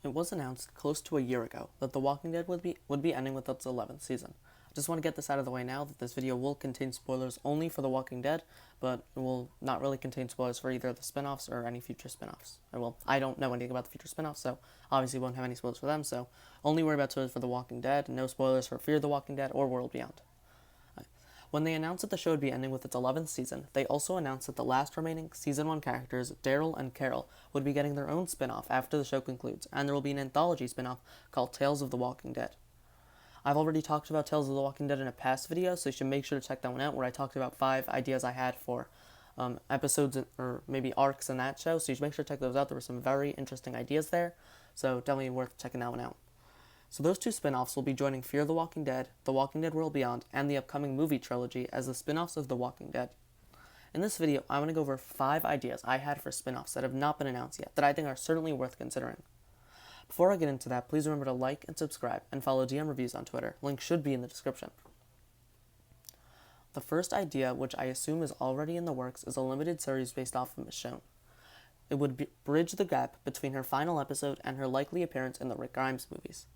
It was announced close to a year ago that The Walking Dead would be ending with its 11th season. I just want to get this out of the way now that this video will contain spoilers only for The Walking Dead, but it will not really contain spoilers for either the spin-offs or any future spin-offs. I don't know anything about the future spin-offs, so obviously won't have any spoilers for them, so only worry about spoilers for The Walking Dead, no spoilers for Fear the Walking Dead or World Beyond. When they announced that the show would be ending with its 11th season, they also announced that the last remaining Season 1 characters, Daryl and Carol, would be getting their own spin-off after the show concludes, and there will be an anthology spin-off called Tales of the Walking Dead. I've already talked about Tales of the Walking Dead in a past video, so you should make sure to check that one out, where I talked about 5 ideas I had for episodes or maybe arcs in that show, so you should make sure to check those out. There were some very interesting ideas there, so definitely worth checking that one out. So those 2 spin-offs will be joining Fear the Walking Dead World Beyond, and the upcoming movie trilogy as the spin-offs of The Walking Dead. In this video, I want to go over 5 ideas I had for spin-offs that have not been announced yet, that I think are certainly worth considering. Before I get into that, please remember to like and subscribe, and follow DM Reviews on Twitter. Link should be in the description. The first idea, which I assume is already in the works, is a limited series based off of Michonne. It would bridge the gap between her final episode and her likely appearance in the Rick Grimes movies.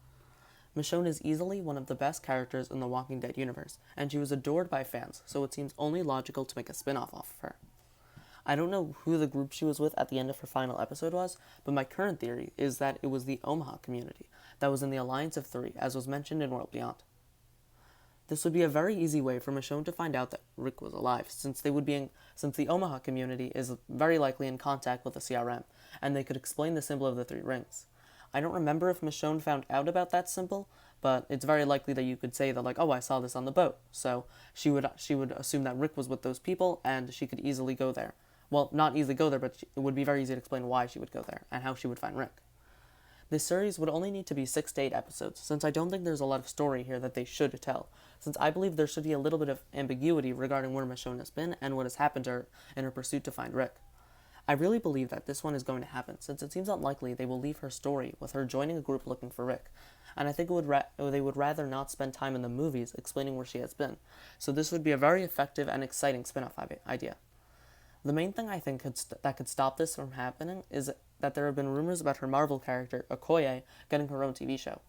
Michonne is easily one of the best characters in the Walking Dead universe, and she was adored by fans, so it seems only logical to make a spin-off off of her. I don't know who the group she was with at the end of her final episode was, but my current theory is that it was the Omaha community that was in the Alliance of Three, as was mentioned in World Beyond. This would be a very easy way for Michonne to find out that Rick was alive, since the Omaha community is very likely in contact with the CRM, and they could explain the symbol of the 3 rings. I don't remember if Michonne found out about that symbol, but it's very likely that you could say that, like, oh, I saw this on the boat. So she would assume that Rick was with those people, and she could easily go there. Well, not easily go there, but it would be very easy to explain why she would go there, and how she would find Rick. This series would only need to be 6 to 8 episodes, since I don't think there's a lot of story here that they should tell, since I believe there should be a little bit of ambiguity regarding where Michonne has been, and what has happened to her in her pursuit to find Rick. I really believe that this one is going to happen, since it seems unlikely they will leave her story with her joining a group looking for Rick, and I think they would rather not spend time in the movies explaining where she has been, so this would be a very effective and exciting spin-off idea. The main thing I think that could stop this from happening is that there have been rumors about her Marvel character, Okoye, getting her own TV show.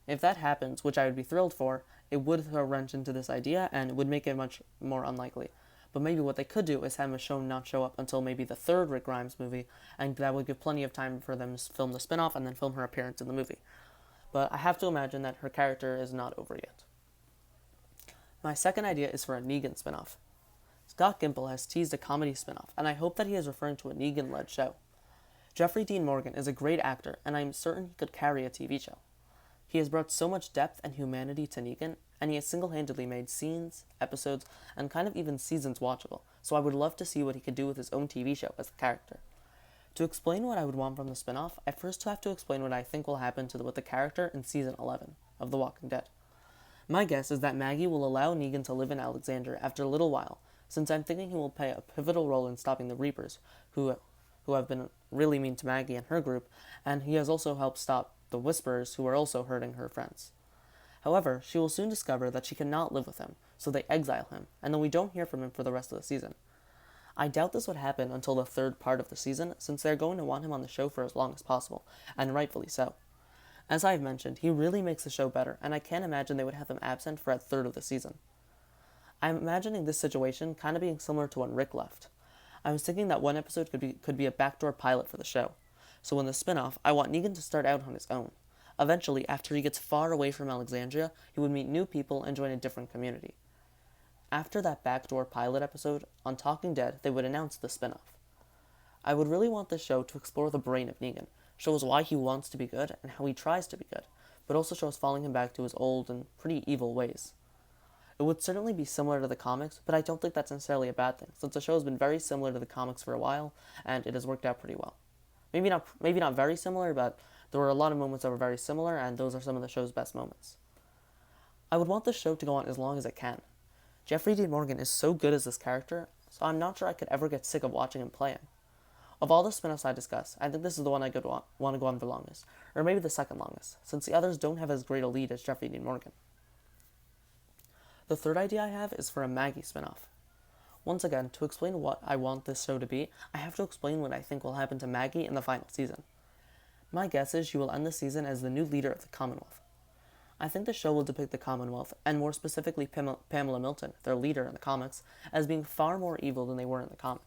If that happens, which I would be thrilled for, it would throw a wrench into this idea, and it would make it much more unlikely. But maybe what they could do is have Michonne not show up until maybe the 3rd Rick Grimes movie, and that would give plenty of time for them to film the spin-off and then film her appearance in the movie. But I have to imagine that her character is not over yet. My second idea is for a Negan spin-off. Scott Gimple has teased a comedy spin-off, and I hope that he is referring to a Negan-led show. Jeffrey Dean Morgan is a great actor, and I am certain he could carry a TV show. He has brought so much depth and humanity to Negan, and he has single-handedly made scenes, episodes, and kind of even seasons watchable, so I would love to see what he could do with his own TV show as the character. To explain what I would want from the spin-off, I first have to explain what I think will happen with the character in Season 11 of The Walking Dead. My guess is that Maggie will allow Negan to live in Alexandria after a little while, since I'm thinking he will play a pivotal role in stopping the Reapers, who have been really mean to Maggie and her group, and he has also helped stop the Whisperers, who are also hurting her friends. However, she will soon discover that she cannot live with him, so they exile him, and then we don't hear from him for the rest of the season. I doubt this would happen until the 3rd part of the season, since they're going to want him on the show for as long as possible, and rightfully so. As I've mentioned, he really makes the show better, and I can't imagine they would have him absent for a 3rd of the season. I'm imagining this situation kind of being similar to when Rick left. I was thinking that one episode could be a backdoor pilot for the show, so in the spin-off, I want Negan to start out on his own. Eventually, after he gets far away from Alexandria, he would meet new people and join a different community. After that backdoor pilot episode, on Talking Dead, they would announce the spin-off. I would really want this show to explore the brain of Negan, show us why he wants to be good and how he tries to be good, but also show us falling him back to his old and pretty evil ways. It would certainly be similar to the comics, but I don't think that's necessarily a bad thing, since the show has been very similar to the comics for a while, and it has worked out pretty well. Maybe not very similar, but there were a lot of moments that were very similar, and those are some of the show's best moments. I would want this show to go on as long as it can. Jeffrey Dean Morgan is so good as this character, so I'm not sure I could ever get sick of watching him play him. Of all the spin-offs I discussed, I think this is the one I would want to go on the longest, or maybe the second longest, since the others don't have as great a lead as Jeffrey Dean Morgan. The third idea I have is for a Maggie spin-off. Once again, to explain what I want this show to be, I have to explain what I think will happen to Maggie in the final season. My guess is she will end the season as the new leader of the Commonwealth. I think the show will depict the Commonwealth, and more specifically Pamela Milton, their leader in the comics, as being far more evil than they were in the comic.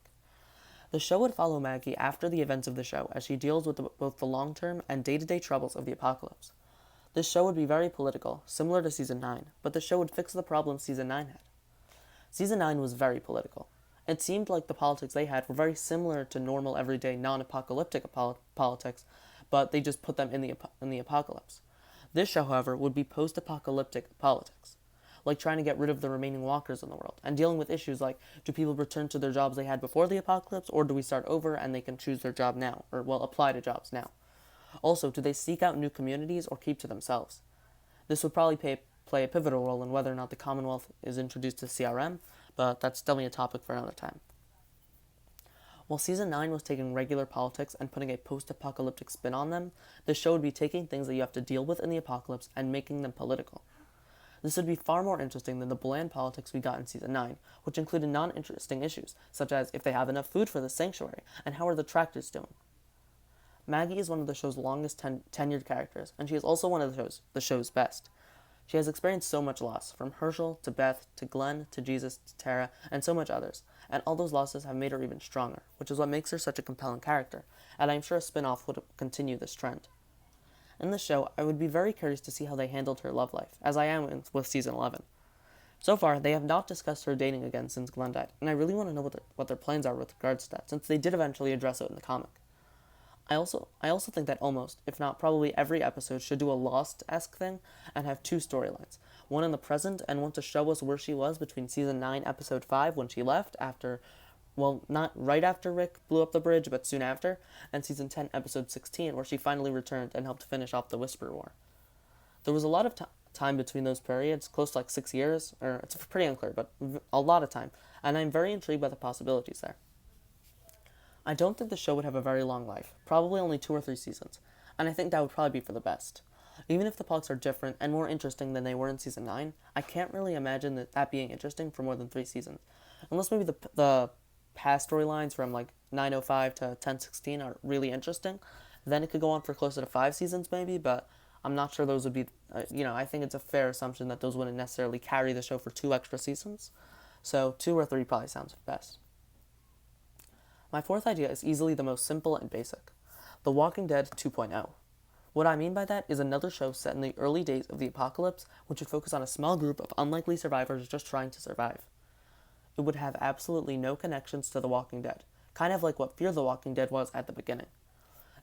The show would follow Maggie after the events of the show as she deals with both the long-term and day-to-day troubles of the apocalypse. This show would be very political, similar to Season 9, but the show would fix the problems Season 9 had. Season 9 was very political. It seemed like the politics they had were very similar to normal, everyday, non-apocalyptic politics, but they just put them in the apocalypse. This show, however, would be post-apocalyptic politics, like trying to get rid of the remaining walkers in the world, and dealing with issues like, do people return to their jobs they had before the apocalypse, or do we start over and they can choose their job now, or, well, apply to jobs now? Also, do they seek out new communities or keep to themselves? This would probably play a pivotal role in whether or not the Commonwealth is introduced to CRM, but that's definitely a topic for another time. While Season 9 was taking regular politics and putting a post-apocalyptic spin on them, the show would be taking things that you have to deal with in the apocalypse and making them political. This would be far more interesting than the bland politics we got in Season 9, which included non-interesting issues, such as if they have enough food for the sanctuary, and how are the tractors doing. Maggie is one of the show's longest tenured characters, and she is also one of the show's best. She has experienced so much loss, from Herschel to Beth to Glenn to Jesus to Tara, and so much others, and all those losses have made her even stronger, which is what makes her such a compelling character, and I'm sure a spin-off would continue this trend. In the show, I would be very curious to see how they handled her love life, as I am with Season 11. So far, they have not discussed her dating again since Glenn died, and I really want to know what their plans are with regards to that, since they did eventually address it in the comic. I also think that almost, if not probably every episode should do a Lost-esque thing and have two storylines, one in the present and one to show us where she was between Season 9, Episode 5 when she left after, well, not right after Rick blew up the bridge, but soon after, and Season 10, Episode 16 where she finally returned and helped finish off the Whisper War. There was a lot of time between those periods, close to like 6 years, or it's pretty unclear, but a lot of time, and I'm very intrigued by the possibilities there. I don't think the show would have a very long life, probably only 2 or 3 seasons, and I think that would probably be for the best. Even if the plots are different and more interesting than they were in Season 9, I can't really imagine that being interesting for more than 3 seasons. Unless maybe the past storylines from like 9:05 to 10:16 are really interesting, then it could go on for closer to 5 seasons maybe, but I'm not sure those would be, I think it's a fair assumption that those wouldn't necessarily carry the show for 2 extra seasons, so 2 or 3 probably sounds best. My fourth idea is easily the most simple and basic. The Walking Dead 2.0. What I mean by that is another show set in the early days of the apocalypse, which would focus on a small group of unlikely survivors just trying to survive. It would have absolutely no connections to The Walking Dead, kind of like what Fear the Walking Dead was at the beginning.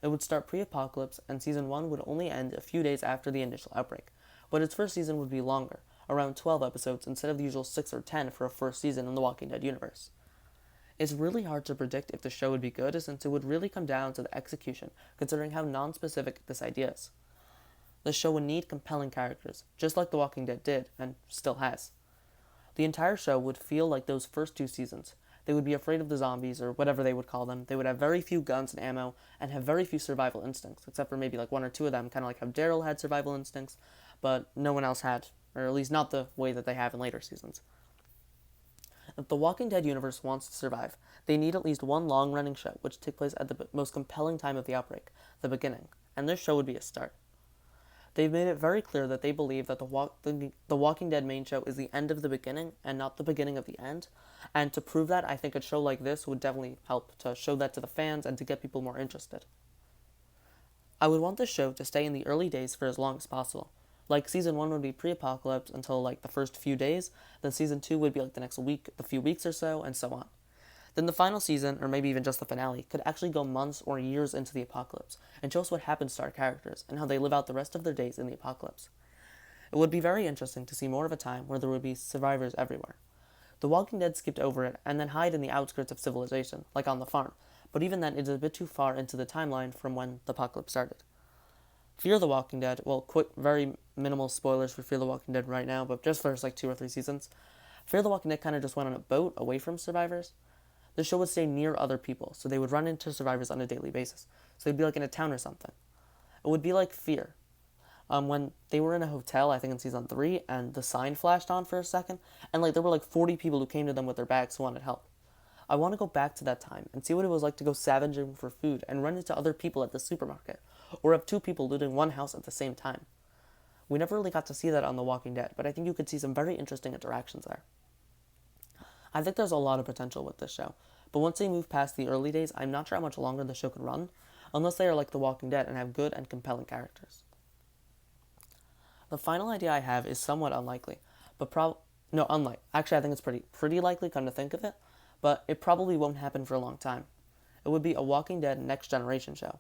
It would start pre-apocalypse, and Season 1 would only end a few days after the initial outbreak, but its first season would be longer, around 12 episodes instead of the usual 6 or 10 for a first season in the Walking Dead universe. It's really hard to predict if the show would be good, since it would really come down to the execution, considering how non-specific this idea is. The show would need compelling characters, just like The Walking Dead did, and still has. The entire show would feel like those first 2 seasons. They would be afraid of the zombies, or whatever they would call them. They would have very few guns and ammo, and have very few survival instincts, except for maybe like 1 or 2 of them, kind of like how Daryl had survival instincts, but no one else had, or at least not the way that they have in later seasons. If the Walking Dead universe wants to survive, they need at least one long-running show which takes place at the most compelling time of the outbreak, the beginning, and this show would be a start. They've made it very clear that they believe that the Walking Dead main show is the end of the beginning and not the beginning of the end, and to prove that, I think a show like this would definitely help to show that to the fans and to get people more interested. I would want this show to stay in the early days for as long as possible. Like, Season 1 would be pre-apocalypse until, like, the first few days, then Season 2 would be, like, the next week, a few weeks or so, and so on. Then the final season, or maybe even just the finale, could actually go months or years into the apocalypse, and show us what happens to our characters, and how they live out the rest of their days in the apocalypse. It would be very interesting to see more of a time where there would be survivors everywhere. The Walking Dead skipped over it, and then hide in the outskirts of civilization, like on the farm, but even then it is a bit too far into the timeline from when the apocalypse started. Fear the Walking Dead, well, quick, very minimal spoilers for Fear the Walking Dead right now, but just for like 2 or 3 seasons. Fear the Walking Dead kind of just went on a boat away from survivors. The show would stay near other people, so they would run into survivors on a daily basis. So they'd be like in a town or something. It would be like Fear. When they were in a hotel, I think in Season 3, and the sign flashed on for a second, and like there were like 40 people who came to them with their bags who wanted help. I want to go back to that time and see what it was like to go scavenging for food and run into other people at the supermarket, or of two people looting one house at the same time. We never really got to see that on The Walking Dead, but I think you could see some very interesting interactions there. I think there's a lot of potential with this show, but once they move past the early days, I'm not sure how much longer the show can run, unless they are like The Walking Dead and have good and compelling characters. The final idea I have is somewhat unlikely, but Actually, I think it's pretty likely, come to think of it, but it probably won't happen for a long time. It would be a Walking Dead Next Generation show.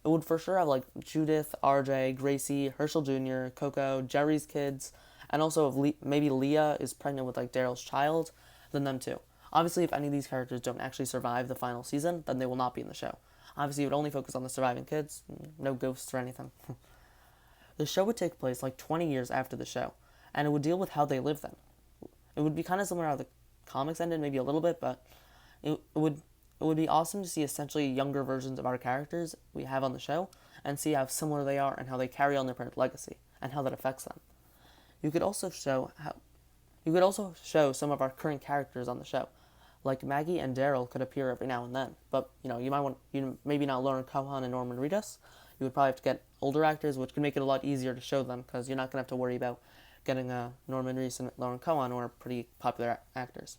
It would for sure have like Judith, RJ, Gracie, Herschel Jr., Coco, Jerry's kids, and also if maybe Leah is pregnant with like Daryl's child, then them too. Obviously, if any of these characters don't actually survive the final season, then they will not be in the show. Obviously, it would only focus on the surviving kids, no ghosts or anything. The show would take place like 20 years after the show, and it would deal with how they live then. It would be kind of similar to how the comics ended, maybe a little bit, but it would be awesome to see essentially younger versions of our characters we have on the show and see how similar they are and how they carry on their parents' legacy and how that affects them. You could also show some of our current characters on the show, like Maggie and Daryl could appear every now and then. But you maybe not Lauren Cohan and Norman Reedus. You would probably have to get older actors, which could make it a lot easier to show them because you're not gonna have to worry about getting Norman Reedus and Lauren Cohan, who are pretty popular actors.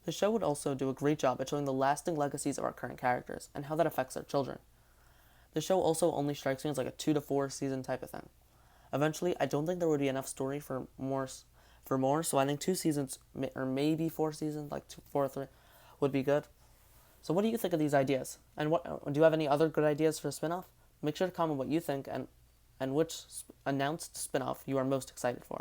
The show would also do a great job at showing the lasting legacies of our current characters and how that affects their children. The show also only strikes me as like a 2 to 4 season type of thing. Eventually, I don't think there would be enough story for more, so I think 2 seasons, or maybe 4 seasons, like 4 or 3, would be good. So what do you think of these ideas? And do you have any other good ideas for a spin-off? Make sure to comment what you think and which announced spin-off you are most excited for.